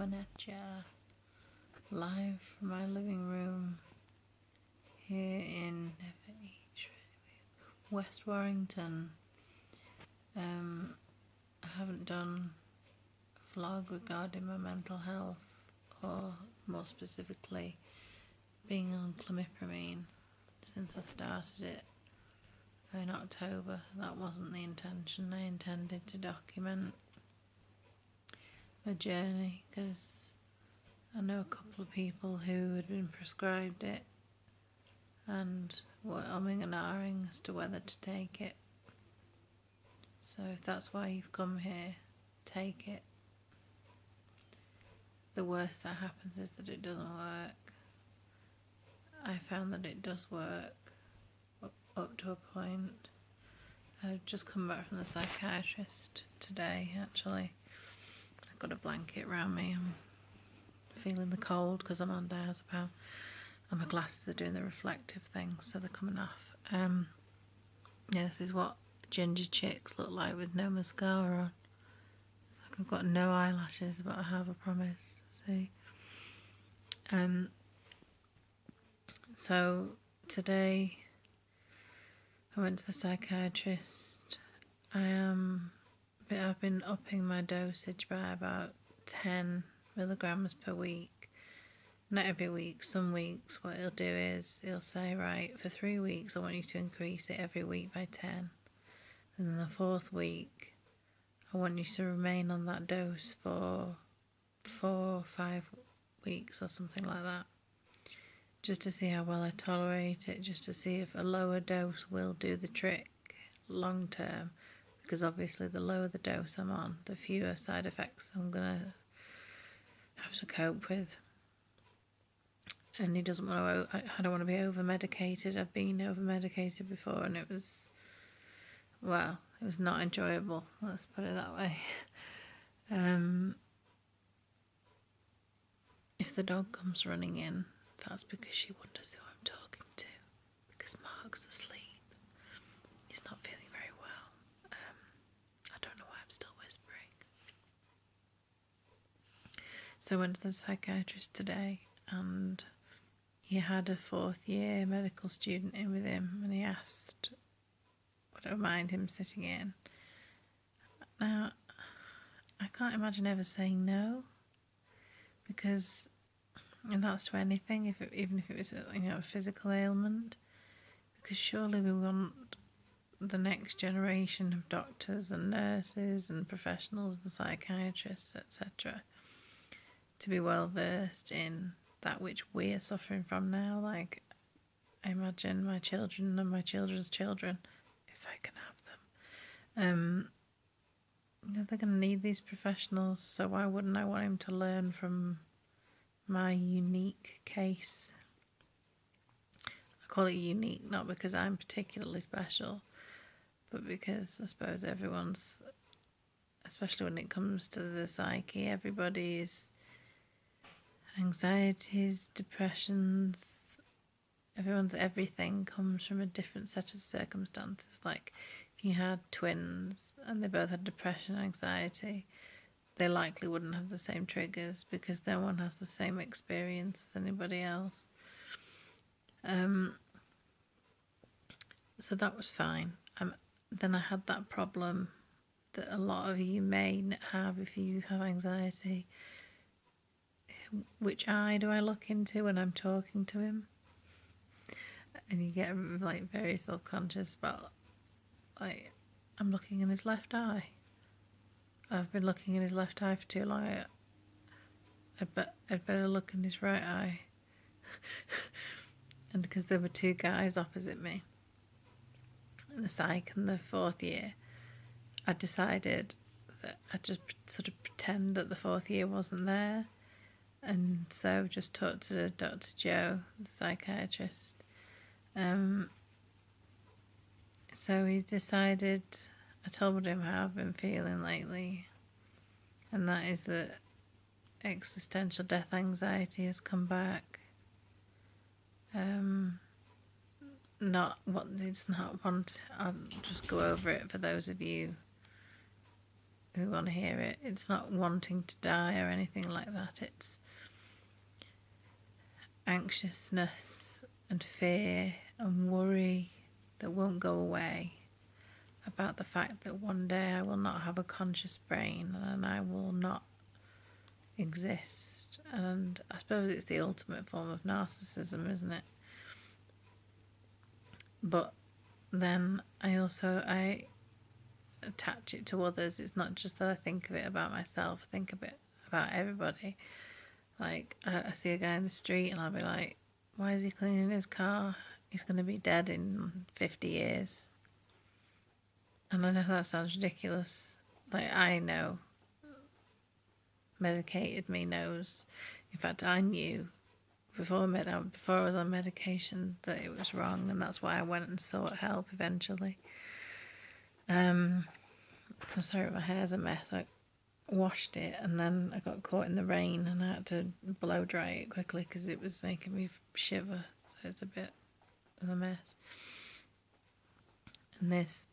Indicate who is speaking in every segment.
Speaker 1: coming at ya live from my living room here in West Warrington. I haven't done a vlog regarding my mental health, or more specifically being on Clomipramine, since I started it in October. That wasn't the intention. I intended to document my journey, because I know a couple of people who had been prescribed it and were umming and ahhing as to whether to take it. So if that's why you've come here, take it. The worst that happens is that it doesn't work. I found that it does work up to a point. I've just come back from the psychiatrist today, actually. I've got a blanket around me. I'm feeling the cold because I'm on diazepam, and my glasses are doing the reflective thing, so they're coming off. Yeah, this is what ginger chicks look like with no mascara on. Like I've got no eyelashes, but I have, I promise. See? So today I went to the psychiatrist. I've been upping my dosage by about 10 milligrams per week. Not every week. Some weeks what he'll do is he'll say, right, for 3 weeks I want you to increase it every week by 10. And then the 4th week I want you to remain on that dose for 4 or 5 weeks or something like that, just to see how well I tolerate it, just to see if a lower dose will do the trick long term, because obviously the lower the dose I'm on, the fewer side effects I'm gonna have to cope with. And he doesn't want to, I don't want to be over medicated. I've been over medicated before, and it was not enjoyable, let's put it that way. If the dog comes running in, that's because she wonders who I'm talking to, because Mark's asleep. He's not feeling very well. I don't know why I'm still whispering. So I went to the psychiatrist today, and he had a 4th year medical student in with him, and he asked would I mind him sitting in. Now, I can't imagine ever saying no, because, and that's to anything, even if it was a physical ailment, because surely we want the next generation of doctors and nurses and professionals and psychiatrists, etc., to be well versed in that which we are suffering from now. Like, I imagine my children and my children's children, if I can have them, they're going to need these professionals, so why wouldn't I want him to learn from my unique case? I call it unique not because I'm particularly special, but because I suppose everyone's, especially when it comes to the psyche, everybody's anxieties, depressions, everyone's everything comes from a different set of circumstances. Like, if you had twins and they both had depression and anxiety, they likely wouldn't have the same triggers, because no one has the same experience as anybody else. So that was fine. Then I had that problem that a lot of you may have if you have anxiety. Which eye do I look into when I'm talking to him? And you get like very self-conscious about, like, I'm looking in his left eye. I've been looking in his left eye for too long. I'd better look in his right eye. And because there were 2 guys opposite me in the psych in the 4th year, I decided that I'd just sort of pretend that the 4th year wasn't there. And so just talked to Dr. Joe, the psychiatrist. So he decided, I told him how I've been feeling lately, and that is that existential death anxiety has come back. It's not one. I'll just go over it for those of you who want to hear it. It's not wanting to die or anything like that. It's anxiousness and fear and worry that won't go away about the fact that one day I will not have a conscious brain and I will not exist. And I suppose it's the ultimate form of narcissism, isn't it? But then I attach it to others. It's not just that I think of it about myself, I think of it about everybody. Like, I see a guy in the street and I'll be like, why is he cleaning his car? He's going to be dead in 50 years. And I know that sounds ridiculous. Like, I know. Medicated me knows. In fact, I knew before I was on medication that it was wrong, and that's why I went and sought help eventually. I'm sorry, my hair's a mess. I washed it and then I got caught in the rain and I had to blow dry it quickly because it was making me shiver, so it's a bit of a mess. And this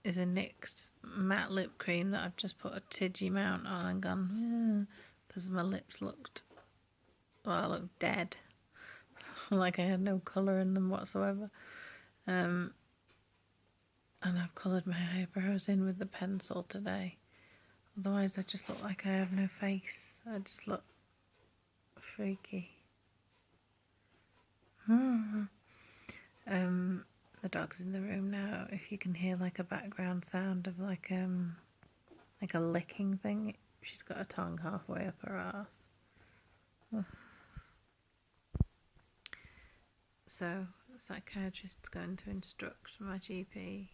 Speaker 1: is a NYX matte lip cream that I've just put a tidgy amount on and gone, because my lips looked dead. Like I had no colour in them whatsoever. And I've coloured my eyebrows in with the pencil today. Otherwise I just look like I have no face. I just look freaky. The dog's in the room now. If you can hear like a background sound of like a licking thing, she's got her tongue halfway up her arse. So the psychiatrist's going to instruct my GP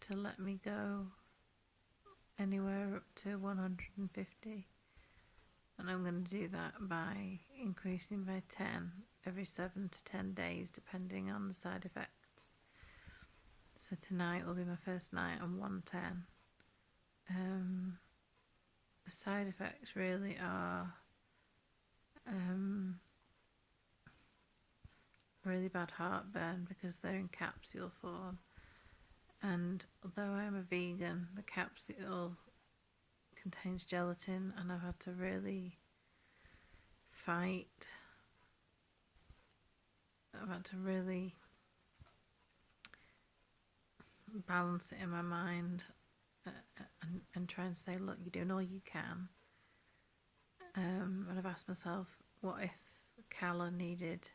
Speaker 1: to let me go anywhere up to 150, and I'm going to do that by increasing by 10 every 7 to 10 days depending on the side effects. So tonight will be my first night on 110. The side effects really are really bad heartburn because they're in capsule form, and although I'm a vegan, the capsule contains gelatin and I've had to really fight. I've had to really balance it in my mind and try and say, look, you're doing all you can. And I've asked myself, what if Calla needed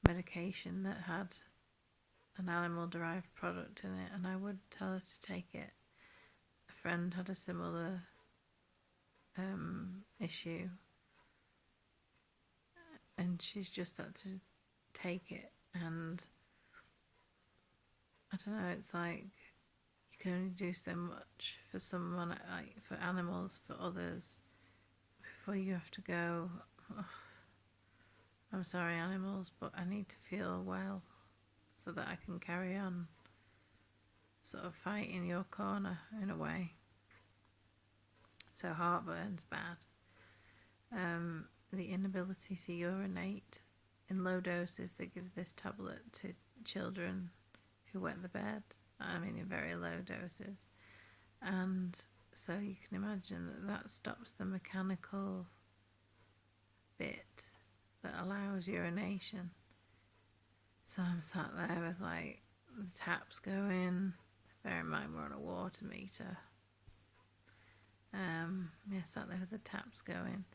Speaker 1: medication that had an animal derived product in it, and I would tell her to take it. A friend had a similar issue and she's just had to take it, and I don't know, it's like you can only do so much for someone, like for animals, for others, before you have to go, oh, I'm sorry animals, but I need to feel well so that I can carry on sort of fight in your corner in a way. So heartburn's bad. The inability to urinate. In low doses they give this tablet to children who wet the bed. I mean in very low doses. And so you can imagine that stops the mechanical bit that allows urination. So I'm sat there with like the taps going. Bear in mind we're on a water meter. Sat there with the taps going,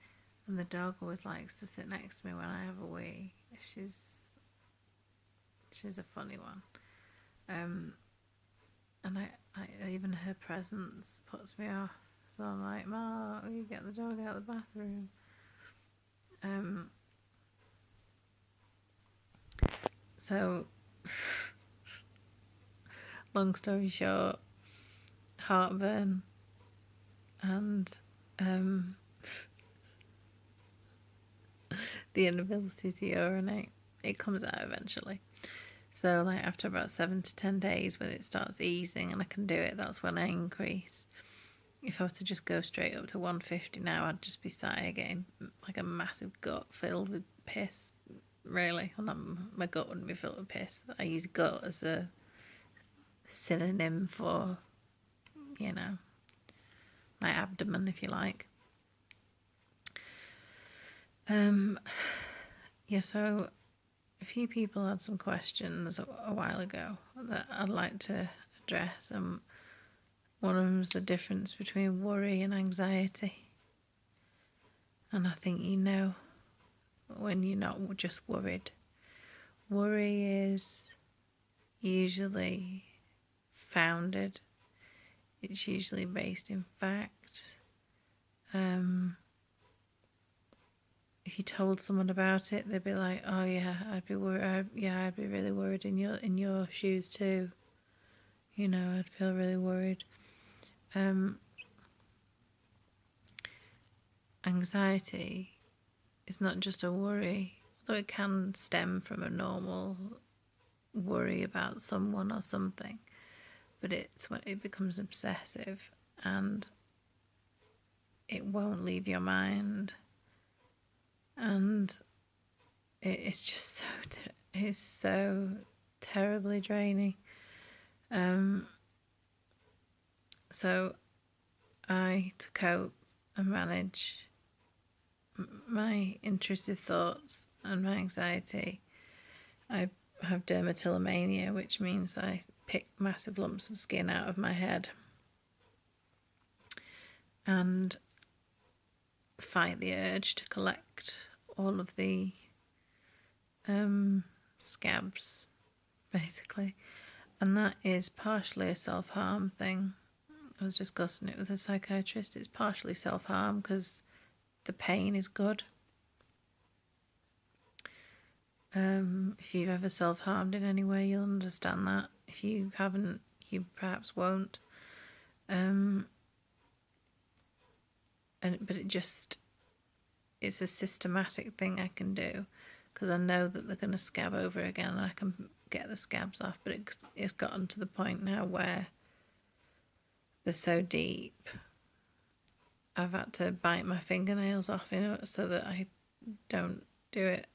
Speaker 1: and the dog always likes to sit next to me when I have a wee. She's a funny one, and I even her presence puts me off. So I'm like, Ma, will you get the dog out of the bathroom? So long story short, heartburn and the inability to urinate. It comes out eventually. So like after about 7 to 10 days, when it starts easing and I can do it, that's when I increase. If I were to just go straight up to 150 now, I'd just be sat here getting like a massive gut filled with piss. Really, my gut wouldn't be filled with piss. I use gut as a synonym for, you know, my abdomen, if you like. Yeah, so a few people had some questions a while ago that I'd like to address, and one of them is the difference between worry and anxiety. And I think you know when you're not just worried. Worry is usually founded, it's usually based in fact. If you told someone about it, they'd be like, "Oh yeah, I'd be worried. I'd be really worried in your shoes too. You know, I'd feel really worried." Anxiety is not just a worry, although it can stem from a normal worry about someone or something. But it's when it becomes obsessive and it won't leave your mind. And it's just it's so terribly draining. So to cope and manage my intrusive thoughts and my anxiety, I have dermatillomania, which means I pick massive lumps of skin out of my head and fight the urge to collect all of the scabs, basically. And that is partially a self-harm thing. I was discussing it with a psychiatrist. It's partially self-harm because the pain is good. If you've ever self-harmed in any way, you'll understand that. If you haven't, you perhaps won't. But it's a systematic thing I can do because I know that they're going to scab over again and I can get the scabs off. But it's gotten to the point now where they're so deep, I've had to bite my fingernails off, so that I don't do it.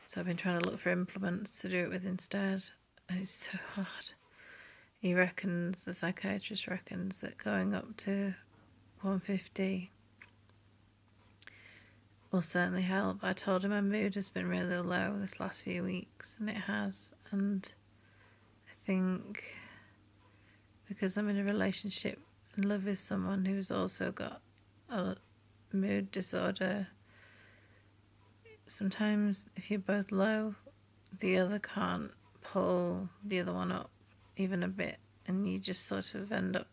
Speaker 1: So I've been trying to look for implements to do it with instead, and it's so hard. The psychiatrist reckons that going up to 150 will certainly help. I told him my mood has been really low this last few weeks, and it has. And I think because I'm in a relationship and live with someone who's also got a mood disorder, sometimes if you're both low, the other can't pull the other one up even a bit, and you just sort of end up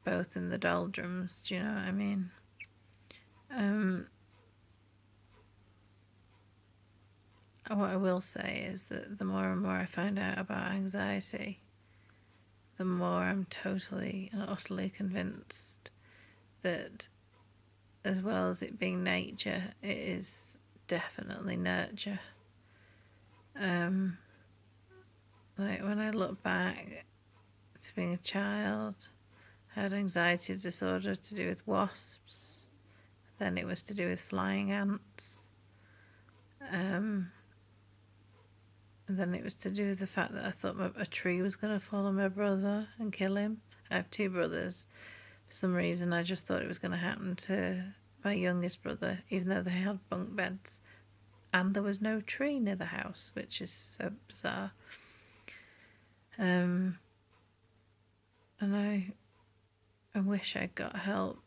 Speaker 1: both in the doldrums. Do you know what I mean? What I will say is that the more and more I find out about anxiety, the more I'm totally and utterly convinced that, as well as it being nature, it is definitely nurture. Like when I look back to being a child, I had anxiety disorder to do with wasps, then it was to do with flying ants, and then it was to do with the fact that I thought a tree was going to fall on my brother and kill him. I have two brothers. For some reason, I just thought it was going to happen to my youngest brother, even though they had bunk beds. And there was no tree near the house, which is so bizarre. And I wish I got help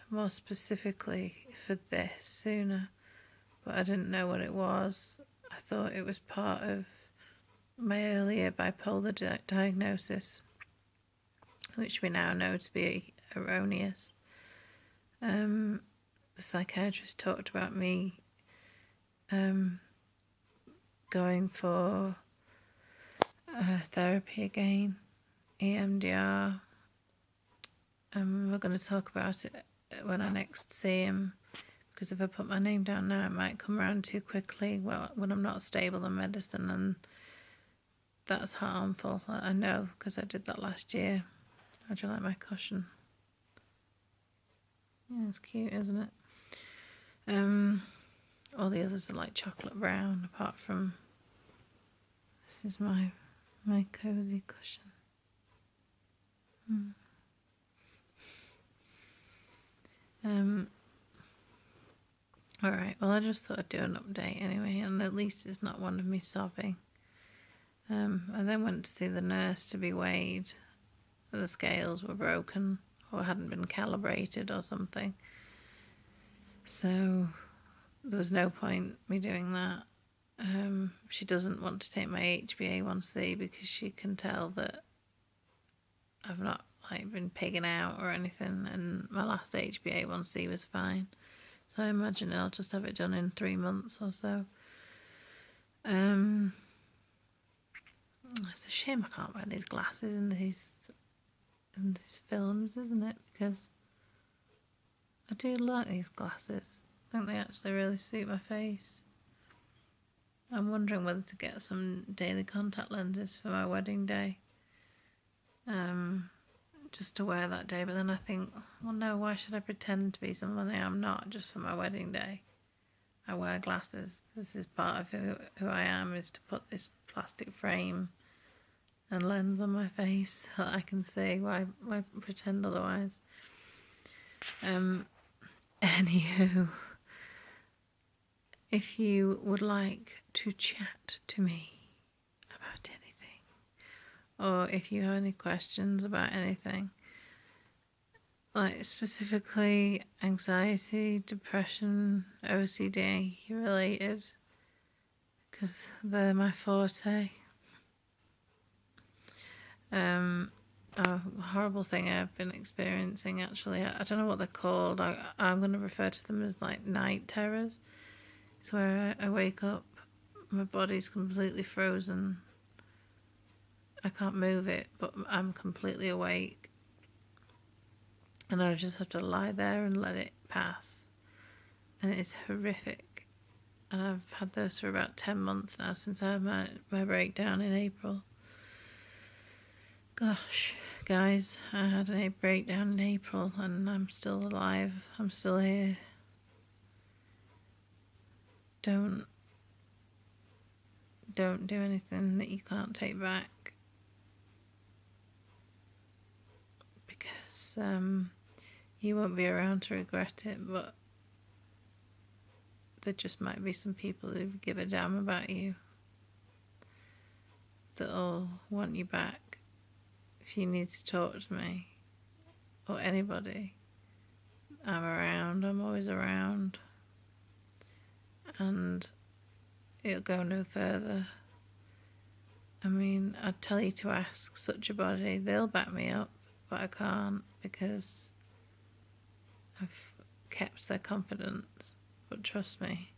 Speaker 1: more specifically for this sooner, but I didn't know what it was. I thought it was part of my earlier bipolar diagnosis, which we now know to be erroneous. The psychiatrist talked about me going for therapy again, EMDR. We're going to talk about it when I next see him, because if I put my name down now, it might come around too quickly when I'm not stable on medicine, and that's harmful. I know, because I did that last year. How do you like my cushion? Yeah, it's cute, isn't it? All the others are like chocolate brown, apart from this is my My cozy cushion. Alright, well I just thought I'd do an update anyway, and at least it's not one of me sobbing. I then went to see the nurse to be weighed. The scales were broken or hadn't been calibrated or something. So there was no point me doing that. She doesn't want to take my HbA1c because she can tell that I've not been pigging out or anything, and my last HbA1c was fine. So I imagine I'll just have it done in 3 months or so. It's a shame I can't wear these glasses in these films, isn't it? Because I do like these glasses. I think they actually really suit my face. I'm wondering whether to get some daily contact lenses for my wedding day. Just to wear that day, but then I think, well no, why should I pretend to be someone I'm not just for my wedding day? I wear glasses. This is part of who I am, is to put this plastic frame and lens on my face so that I can see. Why pretend otherwise? Anywho, if you would like to chat to me about anything, or if you have any questions about anything, like specifically anxiety, depression, OCD related, because they're my forte. A horrible thing I've been experiencing, actually, I don't know what they're called. I'm going to refer to them as like night terrors. It's where I wake up, my body's completely frozen, I can't move it, but I'm completely awake, and I just have to lie there and let it pass, and it's horrific. And I've had those for about 10 months now, since I had my breakdown in April. Gosh, guys, I had a breakdown in April and I'm still alive. I'm still here. Don't do anything that you can't take back, because you won't be around to regret it, but there just might be some people who give a damn about you that'll want you back. If you need to talk to me, or anybody, I'm around. I'm always around, and it'll go no further. I mean, I'd tell you to ask such a body, they'll back me up, but I can't, because I've kept their confidence. But trust me,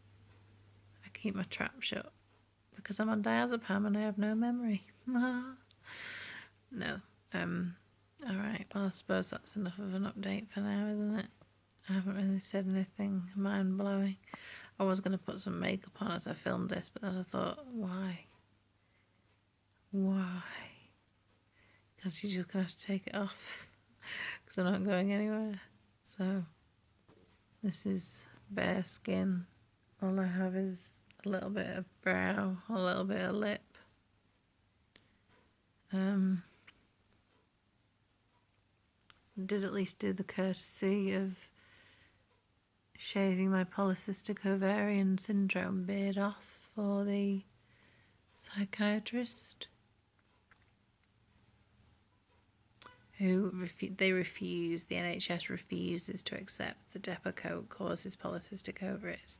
Speaker 1: I keep my trap shut, because I'm on diazepam and I have no memory. No. Alright, well I suppose that's enough of an update for now, isn't it? I haven't really said anything mind-blowing. I was going to put some makeup on as I filmed this, but then I thought, why? Why? Because you're just going to have to take it off, because I'm not going anywhere. So, this is bare skin. All I have is a little bit of brow, a little bit of lip. Did at least do the courtesy of shaving my polycystic ovarian syndrome beard off for the psychiatrist, who the NHS refuses to accept the Depakote causes polycystic ovaries,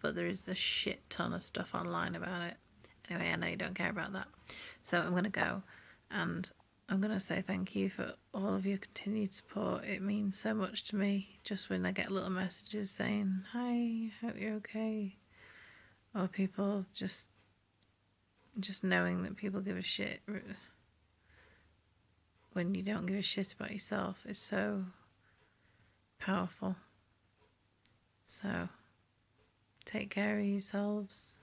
Speaker 1: but there is a shit ton of stuff online about it. Anyway, I know you don't care about that, so I'm going to go, and I'm going to say thank you for all of your continued support. It means so much to me, just when I get little messages saying, hi, hope you're okay, or people just knowing that people give a shit when you don't give a shit about yourself is so powerful. So, take care of yourselves.